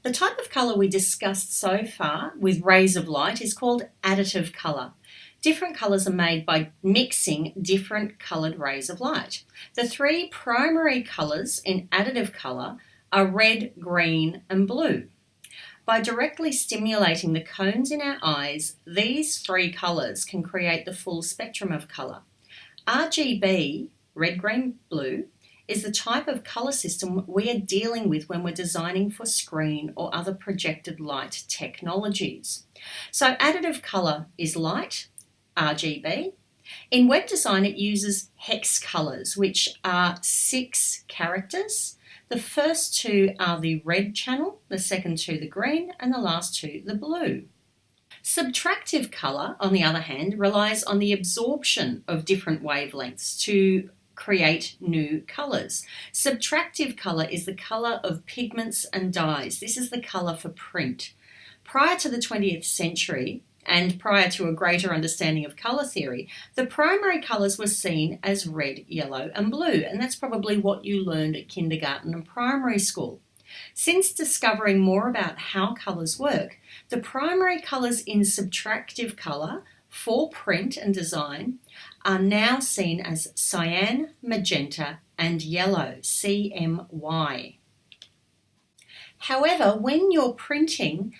The type of colour we discussed so far with rays of light is called additive colour. Different colours are made by mixing different coloured rays of light. The three primary colours in additive colour are red, green and blue. By directly stimulating the cones in our eyes, these three colours can create the full spectrum of colour. RGB, red, green, blue, is the type of colour system we are dealing with when we're designing for screen or other projected light technologies. So additive colour is light, RGB. In web design, it uses hex colours, which are 6 characters. The first 2 are the red channel, the second 2 the green, and the last 2 the blue. Subtractive colour, on the other hand, relies on the absorption of different wavelengths to create new colours. Subtractive colour is the colour of pigments and dyes. This is the colour for print. Prior to the 20th century, and prior to a greater understanding of colour theory, the primary colours were seen as red, yellow and blue, and that's probably what you learned at kindergarten and primary school. Since discovering more about how colours work, the primary colours in subtractive colour for print and design are now seen as cyan, magenta and yellow, CMY. However, when you're printing,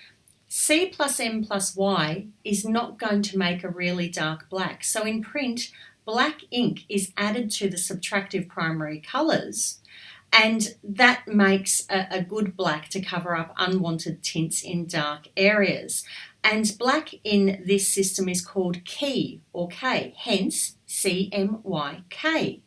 C plus M plus Y is not going to make a really dark black. So in print, black ink is added to the subtractive primary colours, and that makes a good black to cover up unwanted tints in dark areas. And black in this system is called key or K, hence CMYK.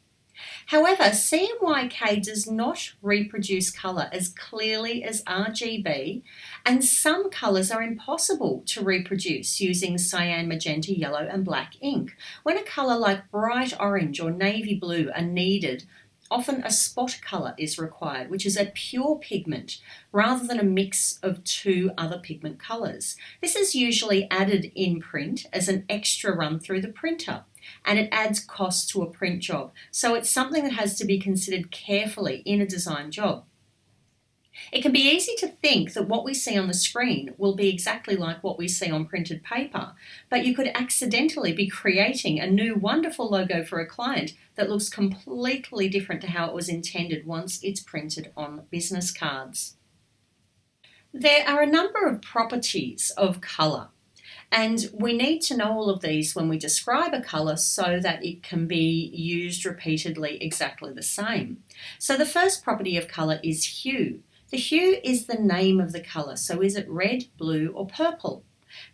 However, CMYK does not reproduce colour as clearly as RGB, and some colours are impossible to reproduce using cyan, magenta, yellow and black ink. When a colour like bright orange or navy blue are needed, often a spot colour is required, which is a pure pigment rather than a mix of 2 other pigment colours. This is usually added in print as an extra run through the printer, and it adds cost to a print job. So it's something that has to be considered carefully in a design job. It can be easy to think that what we see on the screen will be exactly like what we see on printed paper, but you could accidentally be creating a new wonderful logo for a client that looks completely different to how it was intended once it's printed on business cards. There are a number of properties of colour, and we need to know all of these when we describe a colour so that it can be used repeatedly exactly the same. So the first property of colour is hue. The hue is the name of the colour, so is it red, blue or purple?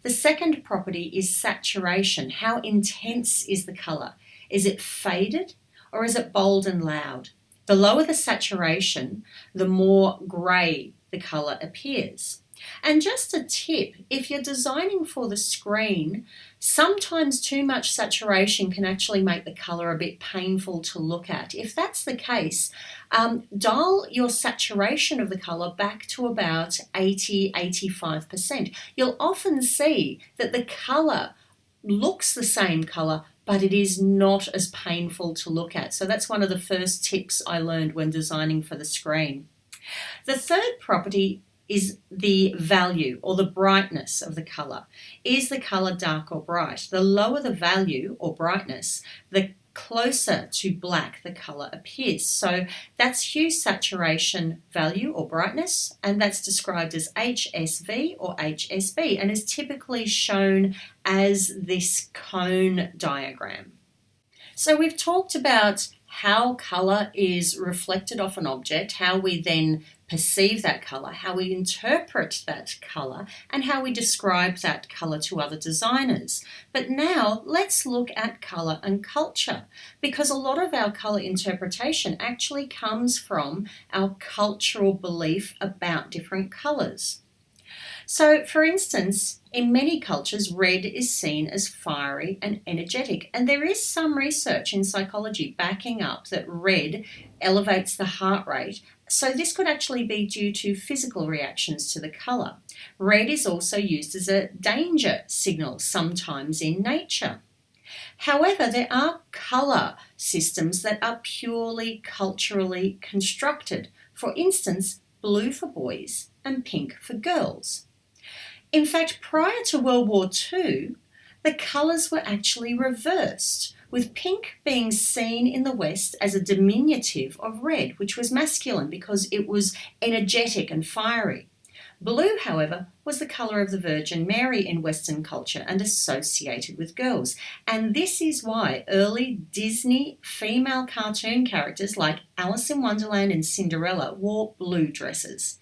The second property is saturation. How intense is the colour? Is it faded or is it bold and loud? The lower the saturation, the more grey the colour appears. And just a tip, if you're designing for the screen, sometimes too much saturation can actually make the colour a bit painful to look at. If that's the case, dial your saturation of the colour back to about 80–85%. You'll often see that the colour looks the same colour, but it is not as painful to look at. So that's one of the first tips I learned when designing for the screen. The third property is the value or the brightness of the colour. Is the colour dark or bright? The lower the value or brightness, the closer to black the colour appears. So that's hue, saturation, value or brightness, and that's described as HSV or HSB and is typically shown as this cone diagram. So we've talked about how colour is reflected off an object, how we then perceive that colour, how we interpret that colour, and how we describe that colour to other designers. But now let's look at colour and culture, because a lot of our colour interpretation actually comes from our cultural belief about different colours. So, for instance, in many cultures, red is seen as fiery and energetic, and there is some research in psychology backing up that red elevates the heart rate. So this could actually be due to physical reactions to the colour. Red is also used as a danger signal sometimes in nature. However, there are colour systems that are purely culturally constructed. For instance, blue for boys and pink for girls. In fact, prior to World War II, the colours were actually reversed, with pink being seen in the West as a diminutive of red, which was masculine because it was energetic and fiery. Blue, however, was the colour of the Virgin Mary in Western culture and associated with girls. And this is why early Disney female cartoon characters like Alice in Wonderland and Cinderella wore blue dresses.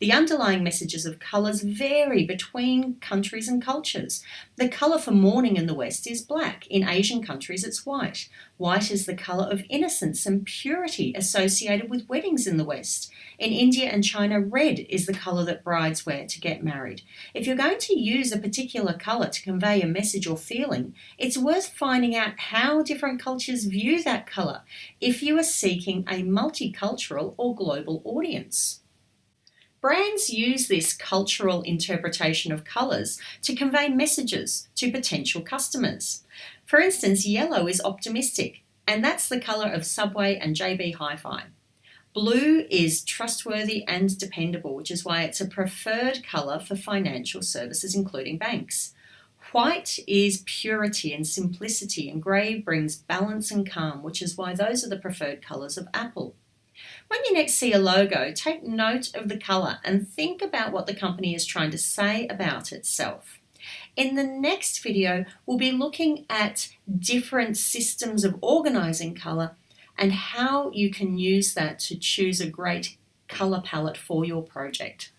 The underlying messages of colours vary between countries and cultures. The colour for mourning in the West is black. In Asian countries, it's white. White is the colour of innocence and purity associated with weddings in the West. In India and China, red is the colour that brides wear to get married. If you're going to use a particular colour to convey a message or feeling, it's worth finding out how different cultures view that colour if you are seeking a multicultural or global audience. Brands use this cultural interpretation of colours to convey messages to potential customers. For instance, yellow is optimistic, and that's the colour of Subway and JB Hi-Fi. Blue is trustworthy and dependable, which is why it's a preferred colour for financial services, including banks. White is purity and simplicity, and grey brings balance and calm, which is why those are the preferred colours of Apple. When you next see a logo, take note of the colour and think about what the company is trying to say about itself. In the next video, we'll be looking at different systems of organising colour and how you can use that to choose a great colour palette for your project.